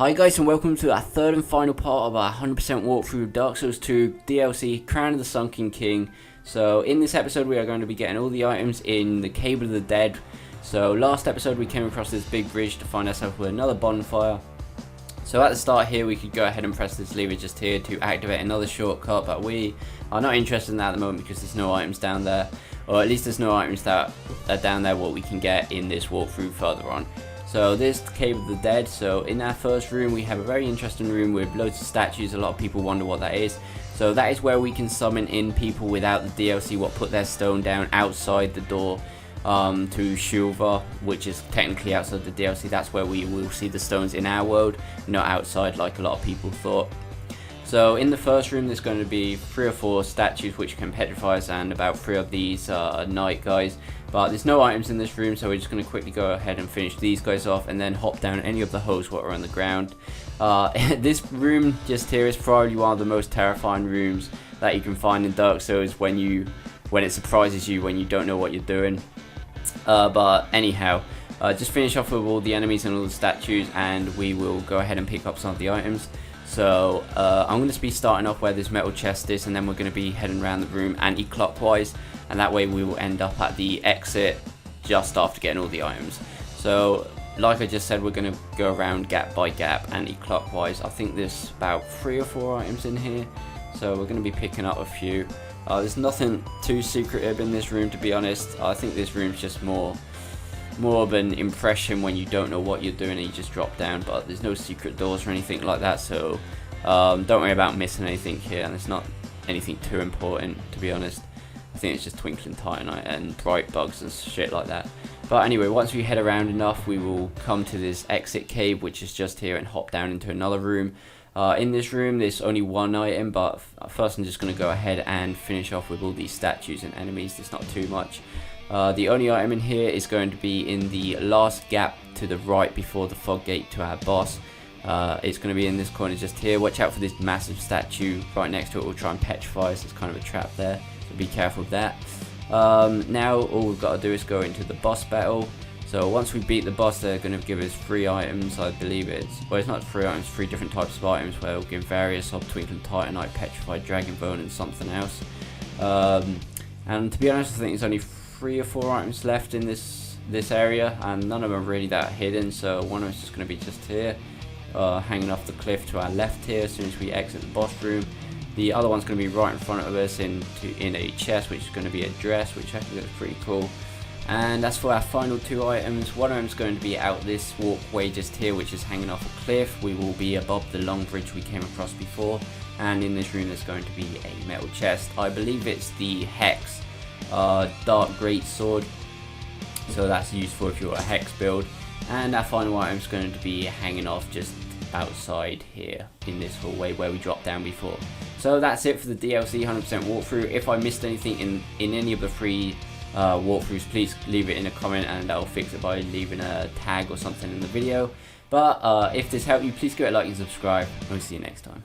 Hi guys, and welcome to our third and final part of our 100% walkthrough of Dark Souls 2 DLC, Crown of the Sunken King. So in this episode we are going to be getting all the items in the Cave of the Dead. So last episode we came across this big bridge to find ourselves with another bonfire. So at the start here we could go ahead and press this lever just here to activate another shortcut, but we are not interested in that at the moment because there's no items down there. Or at least there's no items that are down there what we can get in this walkthrough further on. So this is the Cave of the Dead. So in our first room we have a very interesting room with loads of statues. A lot of people wonder what that is. So that is where we can summon in people without the DLC what put their stone down outside the door to Shulva, which is technically outside the DLC. That's where we will see the stones in our world, not outside like a lot of people thought. So in the first room there's going to be 3 or 4 statues which can petrify us, and about 3 of these knight guys. But there's no items in this room, so we're just going to quickly go ahead and finish these guys off and then hop down any of the holes that are on the ground. This room just here is probably one of the most terrifying rooms that you can find in Dark Souls when it surprises you when you don't know what you're doing. But anyhow, just finish off with all the enemies and all the statues and we will go ahead and pick up some of the items. So I'm going to be starting off where this metal chest is, and then we're going to be heading around the room anti-clockwise, and that way we will end up at the exit just after getting all the items. So like I just said, we're going to go around gap by gap anti-clockwise. I think there's about 3 or 4 items in here, so we're going to be picking up a few. There's nothing too secretive in this room, to be honest. I think this room's just more of an impression when you don't know what you're doing and you just drop down, but there's no secret doors or anything like that, so don't worry about missing anything here, and it's not anything too important, to be honest. I think it's just twinkling titanite and bright bugs and shit like that. But anyway, once we head around enough we will come to this exit cave, which is just here, and hop down into another room. In this room there's only 1 item, but first I'm just going to go ahead and finish off with all these statues and enemies. There's not too much. The only item in here is going to be in the last gap to the right before the fog gate to our boss. It's going to be in this corner just here. Watch out for this massive statue right next to it. Will try and petrify us. It's kind of a trap there, so be careful of that. Now all we've got to do is go into the boss battle. So once we beat the boss, they're going to give us 3 items. I believe it's not 3 items, 3 different types of items, where it'll give various of twinkling titanite, petrified dragon bone, and something else. And to be honest, I think there's only 3 or 4 items left in this area, and none of them are really that hidden. So one of them is just going to be just here, hanging off the cliff to our left here as soon as we exit the boss room. The other one's going to be right in front of us in a chest, which is going to be a dress, which actually looks pretty cool. And as for our final 2 items, one of them is going to be out this walkway just here, which is hanging off a cliff. We will be above the long bridge we came across before, and in this room there's going to be a metal chest. I believe it's the Hex Dark Great Sword, so that's useful if you're a Hex build. And our final item is going to be hanging off just outside here in this hallway where we dropped down before. So that's it for the DLC 100% walkthrough. If I missed anything in any of the 3 walkthroughs, please leave it in a comment and I'll fix it by leaving a tag or something in the video. But if this helped you, please give it a like and subscribe, and we'll see you next time.